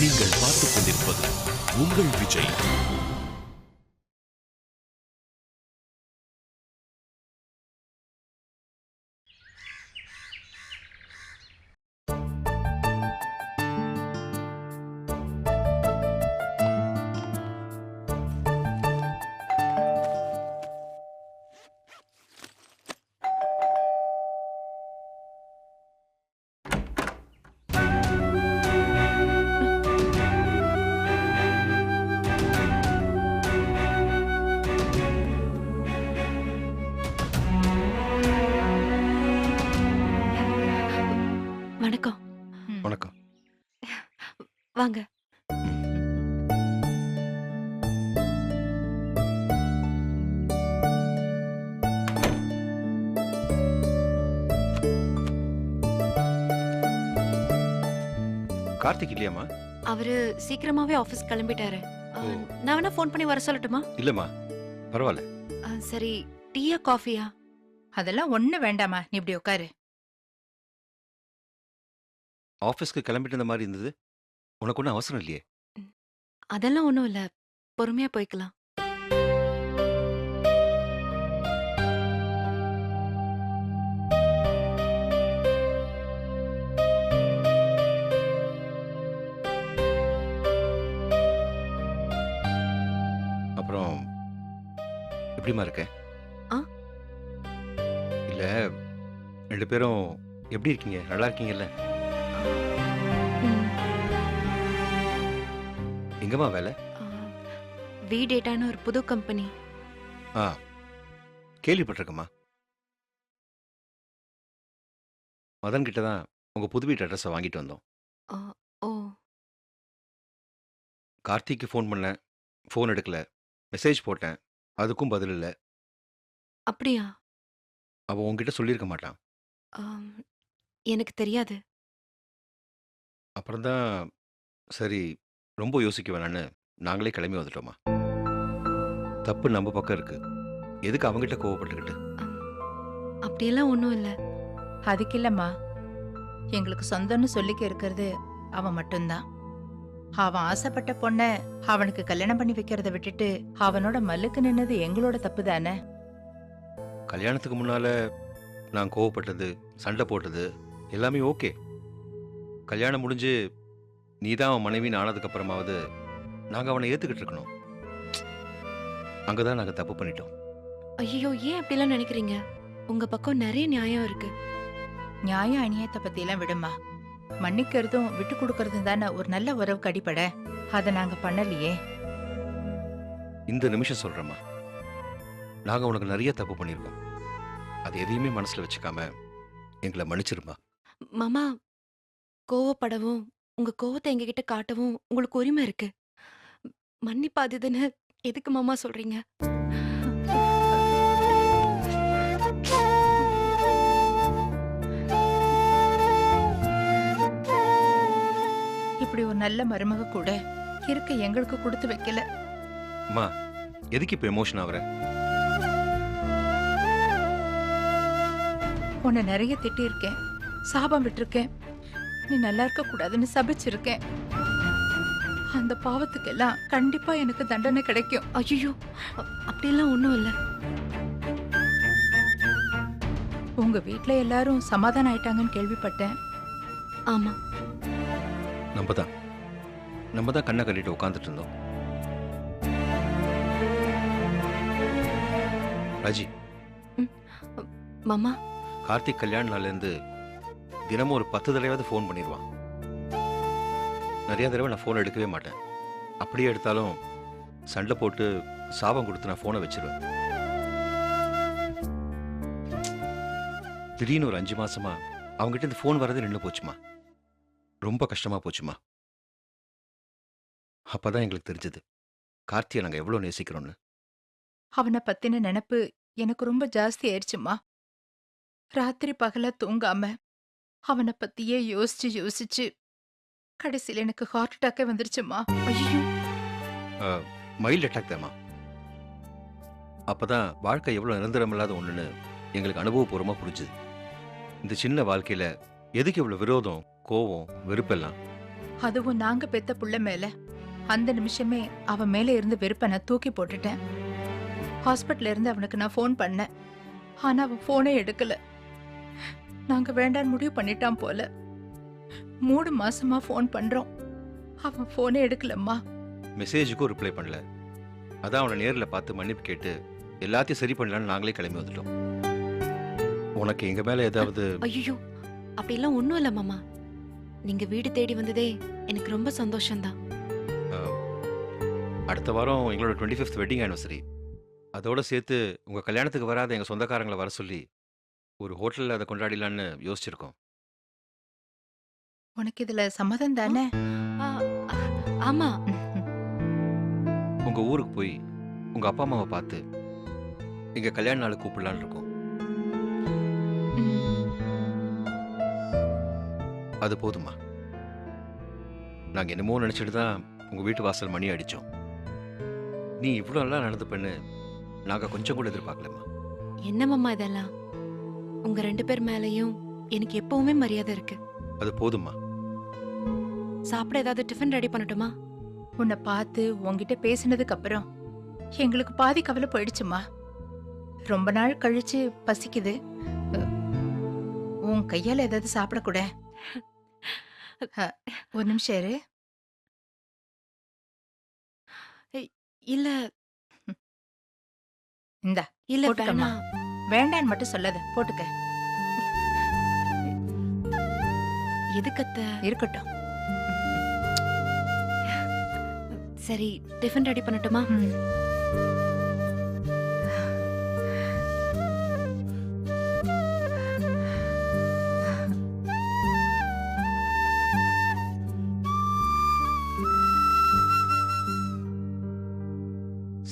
நீங்கள் பார்த்துக் கொண்டிருப்பது உங்கள் விஜய். வணக்கம். வணக்கம். வாங்க. கார்த்திக் இல்லையாம்மா? அவரு சீக்கிரமாவே ஆபீஸ் கிளம்பிட்டாரு. ஓ. நான் வேணா ஃபோன் பண்ணி வர சொல்லட்டுமா? இல்லம்மா, பரவாயில்ல. சரி, டீயா காஃபியா? அதெல்லாம் ஒண்ணு வேண்டாமா, நீ இப்படி உட்காரு. ஆஃபீஸ்க்கு கிளம்பிட்டு இருந்த மாதிரி இருந்தது. உனக்கு ஒன்றும் அவசரம் இல்லையே? அதெல்லாம் ஒண்ணும் இல்ல. பொறுமையா போய்க்கலாம். அப்புறம் எப்படிம்மா இருக்க? ஆ? இல்ல, 2 பேரும் எப்படி இருக்கீங்க? நல்லா இருக்கீங்கல்ல? ம். எங்கம்மா வேலை? வி டேட்டான்னு ஒரு புது கம்பெனி. ஆ, கேள்விப்பட்டிருக்கம்மா. மதன் கிட்ட தான் உங்க புது வீட்டு அட்ரஸை வாங்கிட்டு வந்தோம். ஆ, ஓ. கார்த்திக்கு ஃபோன் பண்ணேன், ஃபோன் எடுக்கல. மெசேஜ் போட்டேன், அதுக்கும் பதில் இல்லை. அப்படியா? அவன் உன்கிட்ட சொல்லியிருக்க மாட்டான். ஆம், எனக்கு தெரியாது. அப்புறம் தான் சரி, ரொம்ப யோசிக்க வேணான்னு நாங்களே கிளம்பி வந்துட்டோம்மா. தப்பு நம்ம பக்கம் இருக்கு. எதுக்கு அவங்கிட்ட கோவப்பட்டுக்கிட்டு? ஆம், அப்படியெல்லாம் ஒண்ணும் இல்ல. அதுக்கு இல்லம்மா, எங்களுக்கு சொந்தம்னு சொல்லிக்க இருக்கிறது அவன் மட்டும்தான். அவன் ஆசைப்பட்ட பொண்ண அவனுக்கு கல்யாணம் பண்ணி வைக்கிறத விட்டுட்டு அவனோட மல்லுக்கு நின்னது எங்களோட தப்பு தானே. கல்யாணத்துக்கு முன்னால நான் கோவப்பட்டது, சண்டை போட்டது எல்லாமே ஓகே. கல்யாணம் முடிஞ்சு நீ தான் அவன் மனைவின்னு ஆனதுக்கு அப்புறமாவது நாங்கள் அவனை ஏற்றுக்கிட்டு இருக்கணும். அங்கே தான் நாங்கள் தப்பு பண்ணிட்டோம். ஐயோ, ஏன் அப்படிலாம் நினைக்கிறீங்க? உங்க பக்கம் நிறைய நியாயம் இருக்கு. நியாய அநியாயத்தை பத்தி எல்லாம் விடுமா. மன்னிக்கிறதும் விட்டு கொடுக்கறதும் தானே ஒரு நல்ல உறவுக்கு அடிப்படை. அதை நாங்க பண்ணலையே. இந்த நிமிஷம் சொல்கிறேம்மா, நாங்கள் உனக்கு நிறைய தப்பு பண்ணியிருக்கோம். அது எதையுமே மனசில் வச்சுக்காம எங்களை மன்னிச்சிருமா. மாமா, கோவப்படவும் உங்க கோவத்தை எங்ககிட்ட காட்டவும் உங்களுக்கு உரிமை இருக்கு. மன்னிப்பாதுன்னு எதுக்கு மாமா சொல்றீங்க? இப்படி ஒரு நல்ல மருமக கூட இருக்க எங்களுக்கு கொடுத்து வைக்கல. அம்மா, எதுக்கு இப்போ எமோஷன் ஆகுற? உன்னை நிறைய திட்டிருக்கேன், சாபம் விட்டிருக்கேன், நீ நல்லா இருக்க கூடாதுன்னு சபிச்சிருக்கேன். அந்த பாவத்துக்கெல்லாம் கண்டிப்பா எனக்கு தண்டனை கிடைக்கும். ஐயோ, அப்படியெல்லாம் ஒண்ணும் இல்ல. உங்க வீட்ல எல்லாரும் சமாதானம் ஆயிட்டாங்கன்னு கேள்விப்பட்டேன். ஆமா. நம்ம தான் கண்ணை கட்டிட்டு உட்காந்துட்டு இருந்தோம். ராஜி, மாமா, கார்த்திக் கல்யாண நாள்லேருந்து தினமும் ஒரு 10 தடவையாவது ஃபோன் பண்ணிடுவான். நிறைய தடவை நான் ஃபோன் எடுக்கவே மாட்டேன். அப்படியே எடுத்தாலும் சண்டை போட்டு சாபம் கொடுத்து நான் ஃபோனை வச்சிருவேன். திடீர்னு ஒரு 5 மாசமா அவங்ககிட்ட இந்த ஃபோன் வரதே நின்று போச்சுமா. ரொம்ப கஷ்டமா போச்சுமா. அப்பதான் எங்களுக்கு தெரிஞ்சது கார்த்தியை நாங்கள் எவ்வளோ நேசிக்கிறோன்னு. அவனை பத்தின நினைப்பு எனக்கு ரொம்ப ஜாஸ்தி ஆயிடுச்சுமா. ராத்திரி பகலா தூங்காம அவனை பத்தியே யோசிச்சு யோசிச்சு கடைசியில் எனக்கு ஹார்ட் அட்டாக்கே வந்துருச்சுமா. ஐயோ, மைல்டு அட்டாக் தான்மா. அப்பதான் வாழ்க்கை எவ்வளோ நிரந்தரமில்லாத ஒன்றுன்னு எங்களுக்கு அனுபவபூர்வமாக புரிஞ்சுது. இந்த சின்ன வாழ்க்கையில் எதுக்கு இவ்வளோ விரோதம், கோவம், வெறுப்பெல்லாம்? அதுவும் நாங்க பெத்த புள்ள மேல அந்த நிமிஷமே அவன் மேல இருந்து வெறுப்ப நான் தூக்கி போட்டுட்டேன். ஹாஸ்பிட்டல்ல இருந்து அவனுக்கு நான் ஃபோன் பண்ணேன். ஆனா அவன் ஃபோனே எடுக்கல. நாங்க வேண்டான்னு முடிவு பண்ணிட்டான் போல. 3 மாசமா ஃபோன் பண்றோம், அவன் ஃபோனே எடுக்கலம்மா. மெசேஜுக்கும் ரிப்ளை பண்ணல. அதான் அவனை நேரில் பார்த்து மன்னிப்பு கேட்டு எல்லாத்தையும் சரி பண்ணலான்னு நாங்களே கிளம்பி வந்துட்டோம். உனக்கு எங்க மேல ஏதாவது? ஐயோ, அப்படிலாம் ஒண்ணும் இல்ல மாமா. நீங்க வீடு தேடி வந்ததே எனக்கு ரொம்ப சந்தோஷம்தான். அடுத்த வாரம் எங்களோட 25th வெட்டிங் ஆனிவர்சரி. அதோட சேர்த்து உங்க கல்யாணத்துக்கு வராத எங்க சொந்தக்காரங்களை வர சொல்லி ஒரு ஹோட்டல்ல அதை கொண்டாடிலான்னு யோசிச்சிருக்கோம். உனக்கு இதுல சம்மதம் தானே? ஆ, ஆமா. உங்க ஊருக்கு போய் உங்க அப்பா அம்மாவை பார்த்து எங்க கல்யாண நாளை கூப்பிடலான்னு இருக்கோம். ம், அது போதுமா? நாங்க என்னமோ நினைச்சிட்டு தான் உங்க வீட்டு வாசல் மணி அடிச்சோம். நீ இவ்வளோ நல்லா நடந்து பண்ணு நாங்க கொஞ்சம் கூட எதிர்பார்க்கலம்மா. என்ன மாமா இதெல்லாம்? உங்க 2 பேர் மேலயும் எனக்கு எப்பவுமே மரியாதை இருக்கு. அது போதுமா? சாப்பிட ஏதாவது டிஃபன் ரெடி பண்ணட்டுமா? உன்னை பார்த்து உன்கிட்ட பேசினதுக்கு அப்புறம் எங்களுக்கு பாதி கவலை போயிடுச்சுமா. ரொம்ப நாள் கழிச்சு பசிக்குது. உன் கையால ஏதாவது சாப்பிடக்கூட. ஒரு நிமிஷம் இரு. இல்ல இந்தா, இல்ல போட்டுக்கம்மா. வேணாம். வேண்டான்னு மட்டும் சொல்லாத, போட்டுக்க. எதுக்கத்த? இருக்கட்டும். சரி, டிஃபன் ரெடி பண்ணட்டுமா? ம்.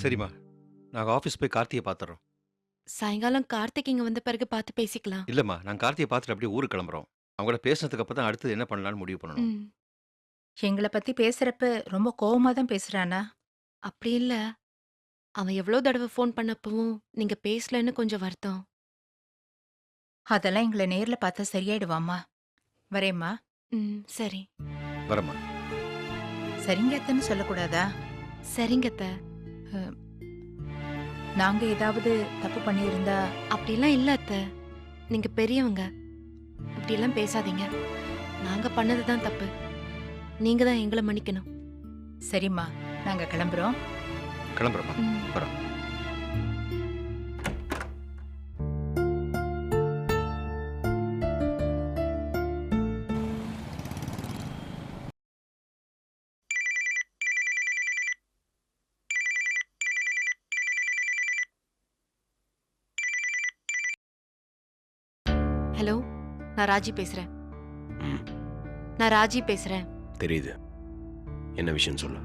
சரிம்மா, நாங்க ஆஃபீஸ் போய் கார்த்தியை பார்த்துறோம். சாயங்காலம் கார்த்திக் இங்க வந்த பிறகு பார்த்து பேசிக்கலாம். இல்லம்மா, நாங்க கார்த்தியை பார்த்துட்டு அப்படியே ஊருக்கு கிளம்புறோம். அவங்கள பேசினதுக்கு அப்புறம் தான் அடுத்து என்ன பண்ணலாம்னு முடிவு பண்ணணும். ம், எங்களை பத்தி பேசுறப்ப ரொம்ப கோவமா தான் பேசுறானா? அப்படி இல்ல. அவன் எவ்வளவு தடவை ஃபோன் பண்ணப்பவும் நீங்க பேசலன்னு கொஞ்சம் வருத்தம். அதெல்லாம் எங்களை நேர்ல பார்த்தா சரியாயிடுவாமா. வரேம்மா. ம், சரி. வரம்மா. சரிங்க அத்தன்னு சொல்லக்கூடாதா? சரிங்க அத்த. நாங்க ஏதாவது தப்பு பண்ணியிருந்தா? அப்படிலாம் இல்ல அத்த. நீங்க பெரியவங்க, இப்படிலாம் பேசாதீங்க. நாங்க பண்ணதுதான் தப்பு. நீங்க தான் எங்களை மன்னிக்கணும். சரிம்மா, நாங்க கிளம்புறோம். கிளம்புறோம்மா. ம். வரோம். ஹலோ, நான் ராஜி பேசுறேன். ம், நான் ராஜி பேசுறேன். தெரியுது. என்ன விஷயம் சொல்லு.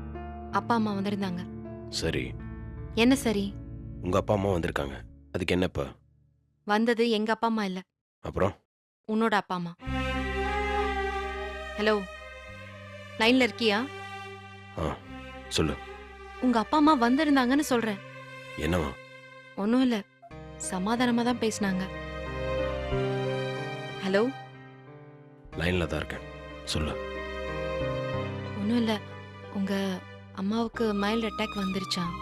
அப்பா அம்மா வந்திருந்தாங்க. சரி, என்ன சரி? உங்க அப்பா அம்மா வந்திருக்காங்க. அதுக்கு என்னப்பா? வந்தது எங்க அப்பா அம்மா இல்ல, அப்புறம்? உன்னோட அப்பா அம்மா. ஹலோ, லைன்ல இருக்கியா? ஆ, சொல்லு. உங்க அப்பா அம்மா வந்திருந்தாங்கன்னு சொல்றேன். என்னவா? ஒன்றும் இல்ல, சமாதானமா தான் பேசினாங்க. ஹலோ, லைன்ல தான் இருக்கேன், சொல்லு. ஒன்றும் இல்ல, உங்க அம்மாவுக்கு மைல்டு அட்டாக் வந்துருச்சாம்.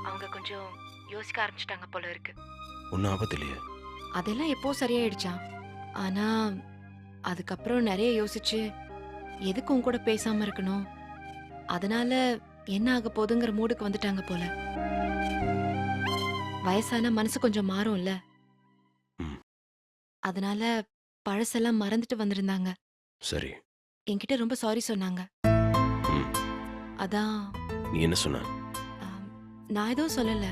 அவங்க கொஞ்சம் யோசிக்க ஆரம்பிச்சிட்டாங்க போல இருக்கு. ஒன்றும் ஆபத்து இல்லையே? அதெல்லாம் எப்போ சரியாயிடுச்சாம். ஆனா அதுக்கப்புறம் நிறைய யோசிச்சு எதுக்கு உன் கூட பேசாம இருக்கணும், அதனால என்ன ஆக போகுதுங்கிற மூடுக்கு வந்துட்டாங்க போல. வயசான மனசு கொஞ்சம் மாறும்ல, ம். அதனால பழசெல்லாம் மறந்துட்டு வந்திருந்தாங்க. சரி. என்கிட்ட ரொம்ப சாரி சொன்னாங்க. ம். அதான் நீ என்ன சொன்ன? ஆம், நான் எதுவும் சொல்லல.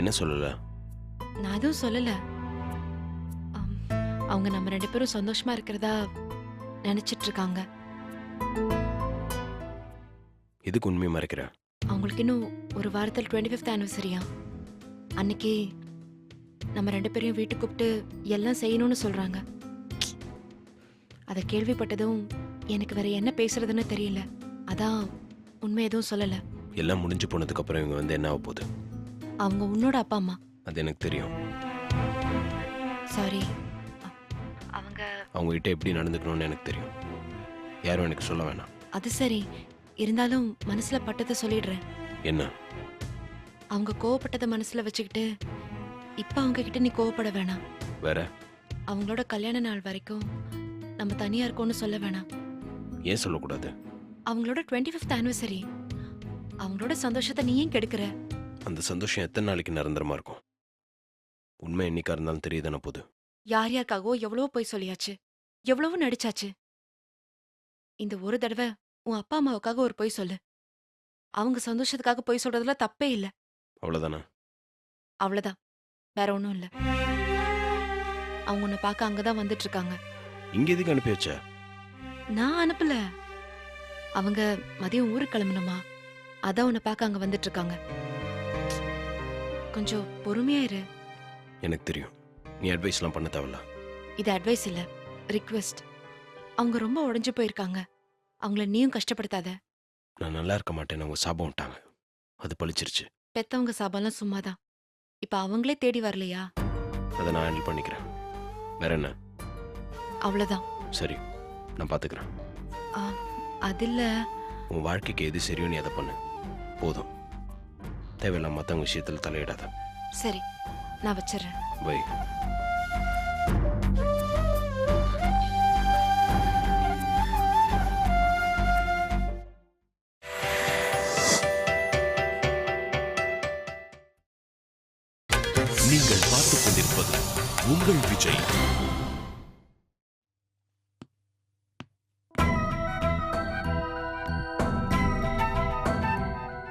என்ன சொல்லல? நான் எதுவும் சொல்லல. ஆம், அவங்க நம்ம 2 பேரும் சந்தோஷமா இருக்கிறதா நினைச்சிட்டு இருக்காங்க. எதுக்கு உண்மையை மறைக்கிற? அவங்களுக்கு இன்னும் ஒரு வாரத்தில் 25th ஆனிவர்சரியா. அன்னைக்கு நம்ம 2 பேரையும் வீட்டுக்கு கூப்பிட்டு எல்லாம் செய்யணும்னு சொல்றாங்க. அதை கேள்விப்பட்டதும் எனக்கு வேற என்ன பேசுறதுன்னு தெரியல. அதான் உண்மை எதுவும் சொல்லல. எல்லாம் முடிஞ்சு போனதுக்கு அப்புறம் இவங்க வந்து என்ன ஆக போகுது? அவங்க உன்னோட அப்பா அம்மா. அது எனக்கு தெரியும். சாரி, அவங்க அவங்க கிட்ட எப்படி நடந்துக்கணும்னு எனக்கு தெரியும். யாரும் எனக்கு சொல்ல வேணாம். அது சரி, இருந்தாலும் மனசுல பட்டதை சொல்லிடுறேன். என்ன? அவங்க கோவப்பட்டதை மனசுல வச்சுக்கிட்டு இப்ப அவங்க கிட்ட நீ கோவப்பட வேணாம். வேற? அவங்களோட கல்யாண நாள் வரைக்கும் நம்ம தனியா இருக்கோம்னு சொல்ல வேணாம். ஏன் சொல்லக்கூடாது? அவங்களோட 25th ஆனிவர்சரி. அவங்களோட சந்தோஷத்தை நீ ஏன் கெடுக்கிற? அந்த சந்தோஷம் எத்தனை நாளைக்கு நிரந்தரமா இருக்கும்? உண்மை என்னைக்கா இருந்தாலும் தெரியுதானே போது. யார் யாருக்காகவோ எவ்வளவோ போய் சொல்லியாச்சு, எவ்வளவோ நடிச்சாச்சு. இந்த ஒரு தடவை உன் அப்பா அம்மாவுக்காக ஒரு பொய் சொல்லு. அவங்க சந்தோஷத்துக்காக பொய் சொல்றதுல தப்பே இல்ல. அவ்வளோதானே? அவ்வளவுதான், வேற ஒண்ணும் இல்ல. அவங்க உன்னை பார்க்க அங்கதான் வந்துட்டு இருக்காங்க. இங்க எதுக்கு அனுப்பி வச்ச? நான் அனுப்பல. அவங்க மதியம் ஊருக்கு கிளம்பணுமா, அதான் உன்னை பார்க்க அங்க வந்துட்டு இருக்காங்க. கொஞ்சம் பொறுமையா இரு. எனக்கு தெரியும், நீ அட்வைஸ்லாம் பண்ண தேவையில்ல. இது அட்வைஸ் இல்ல, ரிக்வெஸ்ட். அவங்க ரொம்ப உடைஞ்சு போயிருக்காங்க. அவங்கள நீயும் கஷ்டப்படுத்தாத. நான் நல்லா இருக்க மாட்டேன்னு அவங்க சாபம் விட்டாங்க, அது பழிச்சிருச்சு. பெத்தவங்க சாபம்லாம் சும்மாதான். இப்ப அவங்களே தேடி வரலையா? அதை நான் ஹேண்டில் பண்ணிக்கிறேன். வேற என்ன? அவ்வளவுதான். சரி, நான் பார்த்துக்கிறேன். ஆ, அதில்ல. உன் வாழ்க்கைக்கு எது சரியோ நீ அதை பண்ணு, போதும். தேவையில்லாம மற்றவங்க விஷயத்தில் தலையிடாத. சரி, நான் வச்சிடுறேன். பை. நீங்கள் பார்த்துக் கொண்டிருப்பது உங்கள் விஜய்.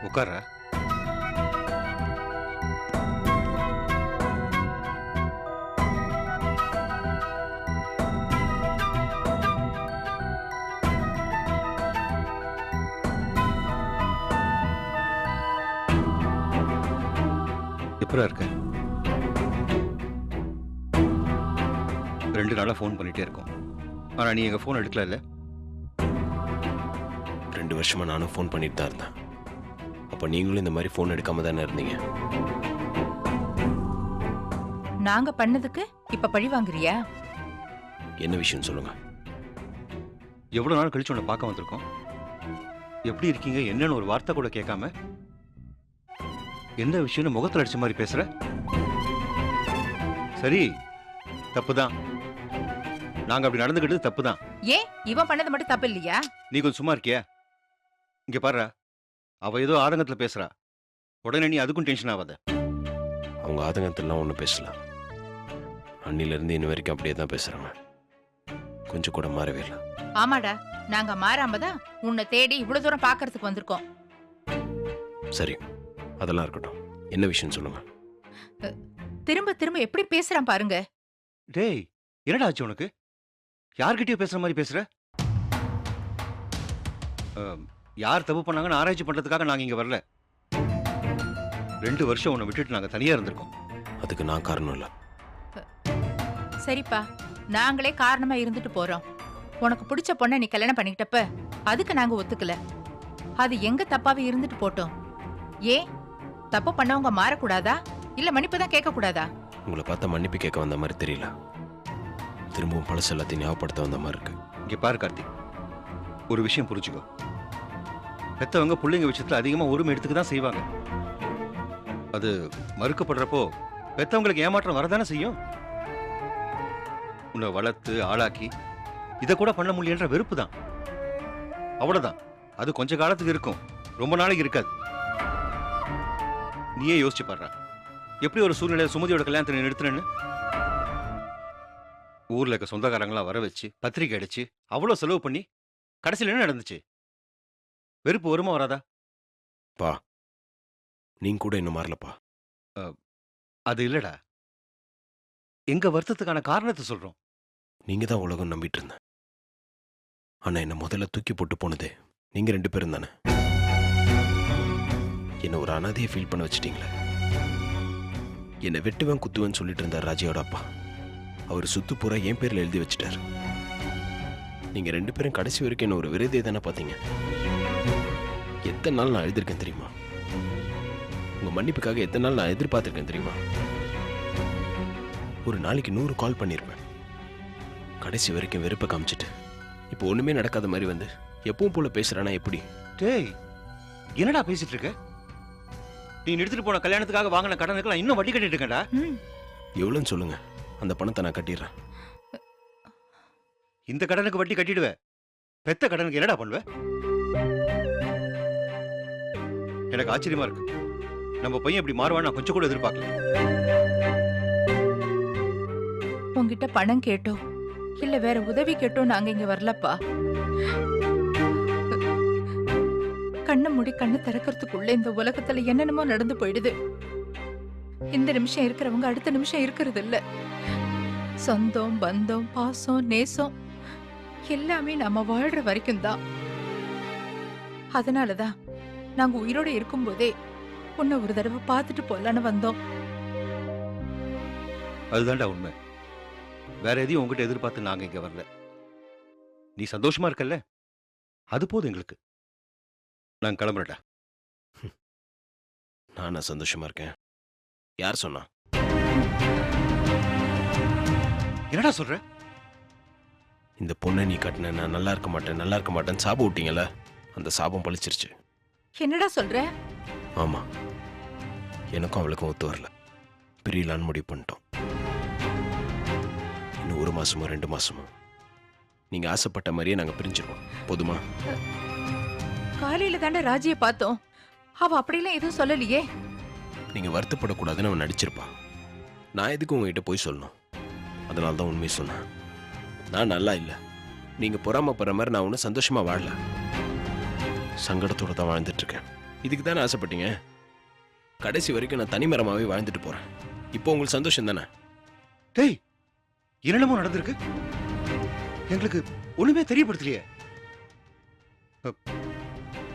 உட்கார. எப்பரா இருக்க? 2 நாளா ஃபோன் பண்ணிட்டே இருக்கோம். ஆனா நீ எங்க ஃபோன் எடுக்கல இல்ல? 2 வருஷமா நானும் ஃபோன் பண்ணிட்டு தான் இருந்தேன். அப்போ நீங்களும் இந்த மாதிரி ஃபோன் எடுக்காம தானே இருந்தீங்க? நாங்க பண்ணதுக்கு இப்ப பழி வாங்குறியா? என்ன விஷயம் சொல்லுங்க. எவ்வளவு நாள் கழிச்சு உன்னை பார்க்க வந்திருக்கோம். எப்படி இருக்கீங்க என்னன்னு ஒரு வார்த்தை கூட கேட்காம என்ன விஷயம்னு முகத்தில் அடிச்ச மாதிரி பேசுற? சரி, தப்புதான். நாங்க அப்படி நடந்துக்கிட்டது தப்புதான். ஏன் இவன் பண்ணது மட்டும் தப்பு இல்லையா? நீ கொஞ்சம் சும்மா இருக்கியா? இங்க பாரு, அவ ஏதோ ஆதங்கத்துல பேசுறா. உடனே நீ அதுக்கும் டென்ஷன் ஆகாத. அவங்க ஆதங்கத்திலாம் ஒன்றும் பேசல. அன்னிலிருந்து இன்ன வரைக்கும் அப்படியே தான் பேசுறாங்க. கொஞ்சம் கூட மாறவே இல்லை. ஆமாடா, நாங்க மாறாம தான் உன்னை தேடி இவ்வளவு தூரம் பாக்குறதுக்கு வந்திருக்கோம். சரி, அதெல்லாம் இருக்கட்டும். என்ன விஷயம் சொல்லுங்க. திரும்ப திரும்ப எப்படி பேசுறான் பாருங்க. டேய், என்னடா ஆச்சு உனக்கு? யார்கிட்டயோ பேசுற மாதிரி பேசுற? யார் தப்பு பண்ணாங்கன்னு ஆராய்ச்சி பண்றதுக்காக நாங்க இங்க வரல. 2 வருஷம் உன்னை விட்டுட்டு நாங்க தனியா இருந்திருக்கோம். அதுக்கு நான் காரணம் இல்லை. சரிப்பா, நாங்களே காரணமா இருந்துட்டு போறோம். உனக்கு பிடிச்ச பொண்ணை நீ கல்யாணம் பண்ணிக்கிட்டப்ப அதுக்கு நாங்க ஒத்துக்கல. அது எங்க தப்பாவே இருந்துட்டு போட்டோம். ஏன் தப்பு பண்ணவங்க மாறக்கூடாதா, இல்ல மன்னிப்பு தான் கேட்க கூடாதா? உங்களை பார்த்தா மன்னிப்பு கேட்க வந்த மாதிரி தெரியல. திரும்பவும் பழசு எல்லாத்தையும் ஞாபகப்படுத்த வந்த மாதிரி இருக்கு. இங்க பாரு கார்த்திக், ஒரு விஷயம் புரிஞ்சுக்கோ. பெத்தவங்க பிள்ளைங்க விஷயத்துல அதிகமா உரிமை எடுத்துக்க தான் செய்வாங்க. அது மறுக்கப்படுறப்போ பெத்தவங்களுக்கு ஏமாற்றம் வரதானே செய்யும். உன்னை வளர்த்து ஆளாக்கி இதை கூட பண்ண முடியன்ற வெறுப்பு தான். அவ்வளவுதான். அது கொஞ்ச காலத்துக்கு இருக்கும், ரொம்ப நாளைக்கு இருக்காது. நீயே யோசிச்சு பாடுற, எப்படி ஒரு சூழ்நிலை சுமதியோட கல்யாணத்தை நிறுத்தினு. ஊர்ல இருக்க சொந்தக்காரங்களா வர வச்சு பத்திரிக்கை அடிச்சு அவ்வளவு செலவு பண்ணி கடைசியில் என்ன நடந்துச்சு? வெறுப்பு வருமா வராதா? பா, நீங்க கூட இன்னும் மாறலப்பா. அது இல்லடா, எங்க வருத்தத்துக்கான காரணத்தை சொல்றோம். நீங்க தான் உலகம் நம்பிட்டு இருந்தேன். ஆனா என்ன முதல்ல தூக்கி போட்டு போனதே நீங்க 2 பேரும் தானே. என்ன ஒரு அனாதையை ஃபீல் பண்ண வச்சிட்டீங்களே. என்னை வெட்டுவேன் குத்துவேன்னு சொல்லிட்டு இருந்தார் ராஜியோட அப்பா. அவர் சுத்து பூரா என் பேர்ல எழுதி வச்சுட்டார். நீங்க 2 பேரும் கடைசி வரைக்கும் என்ன ஒரு விரோதியை தானே பார்த்தீங்க. எத்தனை நாள் நான் எழுதியிருக்கேன் தெரியுமா? உங்க மன்னிப்புக்காக எத்தனை நாள் நான் எதிர்பார்த்திருக்கேன் தெரியுமா? ஒரு நாளைக்கு 100 கால் பண்ணியிருப்பேன். கடைசி வரைக்கும் வெறுப்பை காமிச்சிட்டு இப்போ ஒண்ணுமே நடக்காத மாதிரி வந்து எப்பவும் போல பேசுறானா எப்படி? டேய் என்னடா பேசிட்டு இருக்க? நீ எடுத்துட்டு போன கல்யாணத்துக்காக வாங்கின கடனுக்கு இன்னும் வட்டி கட்டிட்டு இருக்கேன்டா. எவ்வளோன்னு சொல்லுங்க, அந்த பணத்தை நான் கட்டிடுறேன். இந்த கடனுக்கு வட்டி கட்டிடுவ, பெத்த கடனுக்கு என்னடா பண்ணுவ? எனக்கு ஆச்சரியமா இருக்கு. நம்ம பையன் இப்படி மாறுவான்னு நான் கொஞ்சம் கூட எதிர்பார்க்கல. உங்ககிட்ட பணம் கேட்டோம் இல்ல வேற உதவி கேட்டோம் நாங்க இங்க வரலப்பா. கண்ணை மூடி கண்ணு திறக்கிறதுக்குள்ள இந்த உலகத்துல என்னென்னமோ நடந்து போயிடுது. இந்த நிமிஷம் இருக்கிறவங்க அடுத்த நிமிஷம் இருக்கிறது இல்ல. சொந்தம் பந்தம் பாசம் நேசம் எல்லாமே நம்ம வாழ்ற வரைக்கும் தான். அதனாலதான் நாங்க உயிரோட இருக்கும்போதே உன்னை ஒரு தடவை பார்த்துட்டு போலான்னு வந்தோம். அதுதான்டா உண்மை. வேற எதையும் உங்ககிட்ட எதிர்பார்த்து நாங்க இங்க வரல. நீ சந்தோஷமா இருக்கல்ல, அது போதும் எங்களுக்கு. நான் கிளம்புறேன்டா. நானா சந்தோஷமா இருக்கேன்? யார் சொன்னா? என்னடா சொல்ற? இந்த பொண்ணை நீ கட்டின நான் நல்லா இருக்க மாட்டேன் நல்லா இருக்க மாட்டேன்னு சாபம் விட்டீங்கல்ல, அந்த சாபம் பழிச்சிருச்சு. என்னடா சொல்ற? ஆமா, எனக்கும் அவளுக்கும் ஒத்து வரல. பிரியலான்னு முடிவு பண்ணிட்டோம். இன்னும் 1 மாசமோ 2 மாசமோ நீங்க ஆசைப்பட்ட மாதிரியே நாங்க பிரிஞ்சிருவோம். போதுமா? காலையில தாண்டா ராஜியை பார்த்தோம். அவ அப்படிலாம் எதுவும் சொல்லலையே. நீங்க வருத்தப்படக்கூடாதுன்னு அவன் நடிச்சிருப்பான். நான் எதுக்கு உங்ககிட்ட போய் சொல்லணும்? அதனால தான் உண்மையை சொன்னேன். நான் நல்லா இல்லை, நீங்க பொறாமப்படுற மாதிரி நான் ஒன்றும் சந்தோஷமா வாழல. சங்கடத்தோட தான் வாழ்ந்துட்டு இருக்கேன். இதுக்கு தானே ஆசைப்பட்டீங்க? கடைசி வரைக்கும் நான் தனிமரமாவே வாழ்ந்துட்டு போறேன். இப்போ உங்களுக்கு சந்தோஷம் தானே? டேய் என்னமோ நடந்திருக்கு, எங்களுக்கு ஒண்ணுமே தெரியப்படுத்தலையே.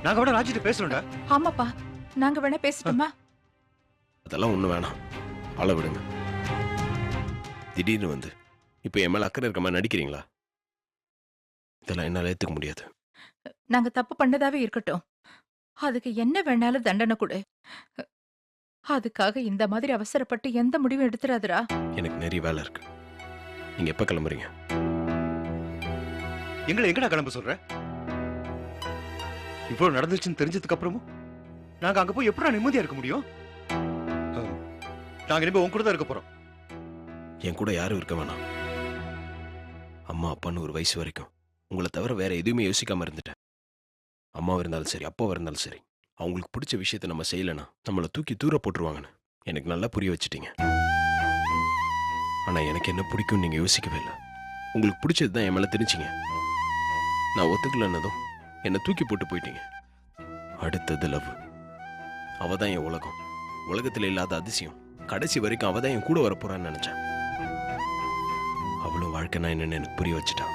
நாங்க விட ராஜிட்ட பேசுறோம்டா. ஆமாப்பா, நாங்க வேணா பேசட்டுமா? அதெல்லாம் ஒன்றும் வேணாம், ஆள விடுங்க. திடீர்னு வந்து இப்போ என் மேல அக்கறை இருக்க மாதிரி நடிக்கிறீங்களா? இதெல்லாம் என்னால் ஏற்றுக்க முடியாது. நாங்க தப்பு பண்ணதாவே இருக்கட்டும், அதுக்கு என்ன வேணாலும் தண்டனை கொடு. அதுக்காக இந்த மாதிரி அவசரப்பட்டு எந்த முடிவும் எடுத்துறாதுடா. எனக்கு நிறைய வேலை இருக்கு. நீங்க எப்ப கிளம்புறீங்க? எங்களை எங்கடா கிளம்ப சொல்ற? இவ்வளவு நடந்துச்சுன்னு தெரிஞ்சதுக்கு அப்புறமும் நாங்க அங்க போய் எப்படா நிம்மதியா இருக்க முடியும்? நாங்க இனிமே உன் கூட தான் இருக்க போறோம். என் கூட யாரும் இருக்க வேணாம். அம்மா அப்பான்னு ஒரு வயசு வரைக்கும் உங்களை தவிர வேற எதுவுமே யோசிக்காம இருந்துட்டேன். அம்மாவும் இருந்தாலும் சரி அப்பாவும் இருந்தாலும் சரி, அவங்களுக்கு பிடிச்ச விஷயத்த நம்ம செய்யலைன்னா நம்மளை தூக்கி தூர போட்டுருவாங்கன்னு எனக்கு நல்லா புரிய வச்சுட்டீங்க. ஆனா எனக்கு என்ன பிடிக்கும் நீங்க யோசிக்கவே இல்லை. உங்களுக்கு பிடிச்சது தான் என் மேல தெரிஞ்சிங்க. நான் ஒத்துக்கலன்னதும் என்னை தூக்கி போட்டு போயிட்டீங்க. அடுத்தது லவ். அவ தான் என் உலகம். உலகத்துல இல்லாத அதிசயம். கடைசி வரைக்கும் அவ தான் என் கூட வரப்போறான்னு நினைச்சேன். அவளும் வாழ்க்கைனா என்னன்னு எனக்கு புரிய வச்சுட்டான்.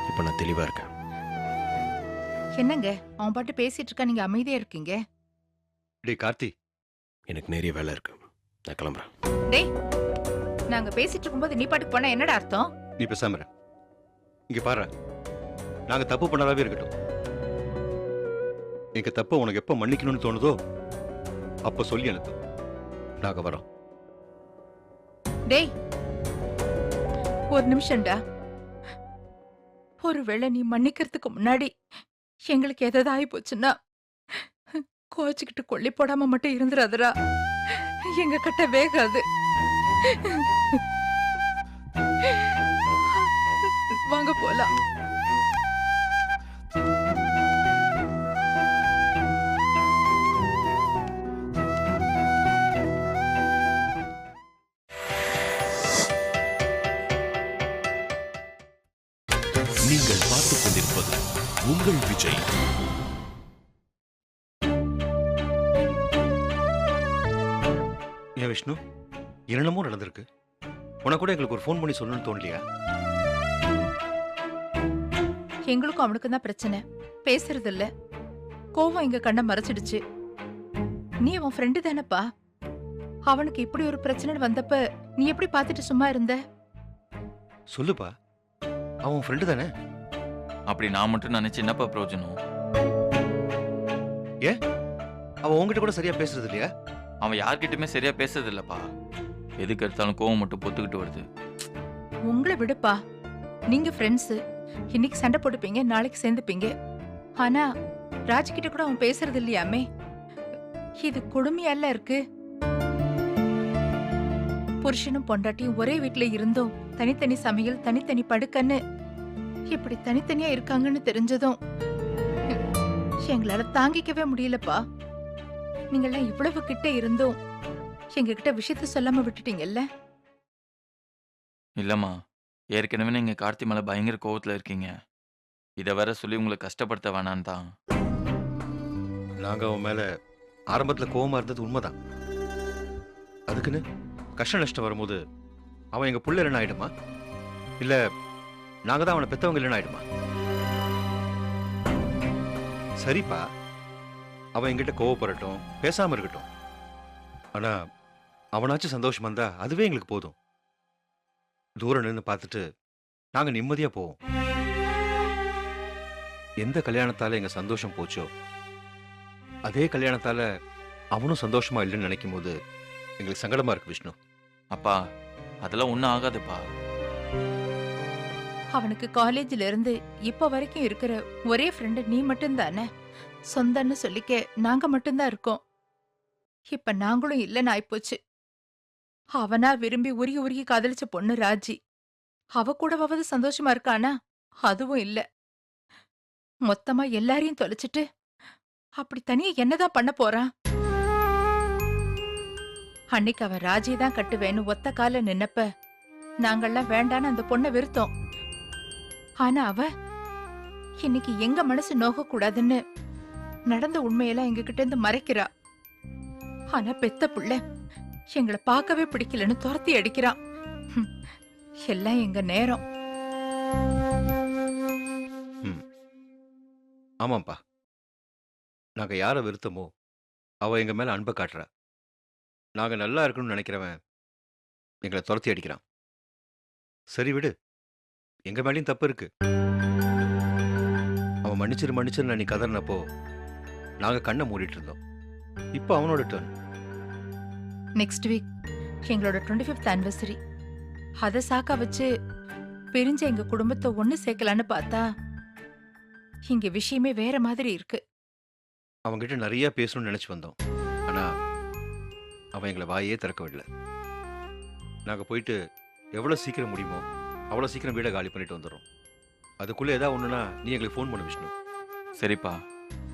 இப்ப நான் தெளிவா இருக்கேன். என்னங்க அவன் பாட்டு பேசிட்டு இருக்கா, நீங்க அமைதியா இருக்கீங்க? டேய் கார்த்தி, எனக்கு நிறைய வேலை இருக்கு, நான் கிளம்புறேன். டேய், நாங்க பேசிட்டு இருக்கும்போது நீ பாட்டுக்கு போனா என்னடா அர்த்தம்? நீ பேசாம இரு. இங்க பாரு, நாங்க தப்பு பண்ணதாவே இருக்கட்டும். எங்க தப்ப உனக்கு எப்ப மன்னிக்கணும்னு தோணுதோ அப்ப சொல்லி அனுப்பு, நாங்க வரோம். டேய் ஒரு நிமிஷம்டா. ஒருவேளை நீ மன்னிக்கிறதுக்கு முன்னாடி எங்களுக்கு எதாவது ஆகி போச்சுன்னா கோச்சுக்கிட்டு கொல்லி போடாம மட்டும் இருந்துடாதடா. எங்க கிட்ட வேகாது. வாங்க போலாம். நீங்கள் பார்த்துக் கொண்டிருப்பது உங்கள் விஜய். ஏன் விஷ்ணு, என்னமோ நடந்திருக்கு. உனக்கு கூட எங்களுக்கு ஒரு ஃபோன் பண்ணி சொல்லணும்னு தோணலையா? எங்களுக்கும் அவனுக்கும் தான் பிரச்சனை. பேசுறது இல்ல. கோவம் எங்க கண்ணை மறைச்சிடுச்சு. நீ அவன் ஃப்ரெண்டு தானப்பா. அவனுக்கு இப்படி ஒரு பிரச்சனை வந்தப்ப நீ எப்படி பார்த்துட்டு சும்மா இருந்த? சொல்லுப்பா, அவன் ஃப்ரெண்டு தானே? அப்படி நான் மட்டும் நினைச்சு என்னப்பா பிரயோஜனம்? அவன் உங்ககிட்ட கூட சரியா பேசுறது இல்லையா? அவன் யார்கிட்டயுமே சரியா பேசுறது இல்லப்பா. எதுக்கு எடுத்தாலும் கோவம் மட்டும் பொத்துக்கிட்டு வருது. உங்களை விடுப்பா, நீங்க ஃப்ரெண்ட்ஸ். இன்னைக்கு சண்டை போட்டுப்பீங்க, நாளைக்கு சேர்ந்துப்பீங்க. ஆனா ராஜ்கிட்ட கூட அவன் பேசுறது இல்லையாமே. இது கொடுமையல்ல இருக்கு. புருஷனும் பொண்டாட்டியும் ஒரே வீட்டுல இருந்தும் தனித்தனி சமையல், தனித்தனி படுக்கன்னு இப்படி தனித்தனியா இருக்காங்கன்னு தெரிஞ்சதும் எங்களால தாங்கிக்கவே முடியலப்பா. நீங்கெல்லாம் இவ்வளவு கிட்ட இருந்தும் எங்ககிட்ட விஷயத்த சொல்லாம விட்டுட்டீங்கல்ல. இல்லம்மா, ஏற்கனவே நீங்க கார்த்தி மேல பயங்கர கோவத்துல இருக்கீங்க. இதை வேற சொல்லி உங்களை கஷ்டப்படுத்த வேணான்னு தான். நாங்கள் அவன் மேலே ஆரம்பத்தில் கோவமாக இருந்தது உண்மைதான். அதுக்குன்னு கஷ்ட நஷ்டம் வரும்போது அவன் எங்கள் புள்ள இல்லைன்னு ஆயிடுமா? இல்லை நாங்கள் தான் அவனை பெற்றவங்க இல்லைன்னு ஆயிடுமா? சரிப்பா, அவன் எங்கிட்ட கோவப்படட்டும், பேசாமல் இருக்கட்டும். ஆனால் அவனாச்சும் சந்தோஷமா இருந்தா அதுவே எங்களுக்கு போதும். தூரம் நின்று பார்த்துட்டு நாங்கள் நிம்மதியாக போவோம். எந்த கல்யாணத்தால் எங்கள் சந்தோஷம் போச்சோ அதே கல்யாணத்தால் அவனும் சந்தோஷமா இல்லைன்னு நினைக்கும் போது எங்களுக்கு சங்கடமா இருக்கு விஷ்ணு. அப்பா, அதெல்லாம் ஒன்றும் ஆகாதுப்பா. அவனுக்கு காலேஜ்ல இருந்து இப்ப வரைக்கும் இருக்கிற ஒரே ஃப்ரெண்டு நீ மட்டும்தானே. சொந்தன்னு சொல்லிக்க நாங்க மட்டும்தான் இருக்கோம். இப்ப நாங்களும் இல்லைன்னு ஆயிப்போச்சு. அவனா விரும்பி உருகி உருகி காதலிச்ச பொண்ணு ராஜி. அவ கூடவாவது சந்தோஷமா இருக்கானா? அதுவும் இல்ல. மொத்தமா எல்லாரையும் தொலைச்சிட்டு அப்படி தனியா என்னதான் பண்ண போறான்? அன்னைக்கு அவன் ராஜியை தான் கட்டுவேன்னு ஒத்த கால நின்னப்ப நாங்கெல்லாம் வேண்டான்னு அந்த பொண்ணை வெறுத்தோம். ஆனா அவ இன்னைக்கு எங்க மனசு நோக கூடாதுன்னு நடந்த உண்மையெல்லாம் எங்க கிட்ட இருந்து மறைக்கிறா. ஆனா பெத்த புள்ள எங்களை பார்க்கவே பிடிக்கலன்னு துரத்தி அடிக்கிறான். எல்லாம் எங்க நேரம். ஆமாம்ப்பா, நாங்கள் யாரை வெறுத்தமோ அவள் எங்கள் மேலே அன்பை காட்டுறா. நாங்கள் நல்லா இருக்கணும்னு நினைக்கிறவன் எங்களை துரத்தி அடிக்கிறான். சரி விடு, எங்கள் மேலேயும் தப்பு இருக்கு. அவன் மன்னிச்சிரு நீ கதறினப்போ நாங்கள் கண்ணை மூடிட்டு இருந்தோம். இப்போ அவனோட டர்ன். நெக்ஸ்ட் வீக் எங்களோட 25th ஆனிவர்சரி. அதை சாக்கா வச்சு பிரிஞ்ச எங்க குடும்பத்தை ஒண்ணு சேர்க்கலான்னு பார்த்தா இங்க விஷயமே வேற மாதிரி இருக்கு. அவன்கிட்ட நிறைய பேசணும்னு நினச்சி வந்தோம். ஆனால் அவன் எங்களை வாயே திறக்க விடல. நாங்கள் போயிட்டு எவ்வளோ சீக்கிரம் முடியுமோ அவ்வளோ சீக்கிரம் வீடை காலி பண்ணிட்டு வந்துடுறோம். அதுக்குள்ளே ஏதாவது ஒன்றுனா நீ எங்களுக்கு ஃபோன் பண்ணு விஷ்ணு. சரிப்பா.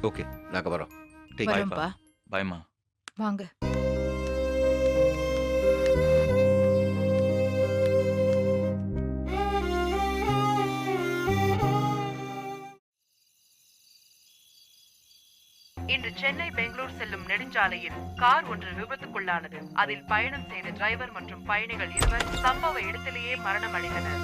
ஓகே, நாங்கள் வரோம். டேக் வரோம்ப்பா. பாய்மா. வாங்க. இன்று சென்னை பெங்களூர் செல்லும் நெடுஞ்சாலையில் கார் ஒன்று விபத்துக்குள்ளானது. அதில் பயணம் செய்த டிரைவர் மற்றும் பயணிகள் இருவர் சம்பவ இடத்திலேயே மரணம் அடைந்தனர்.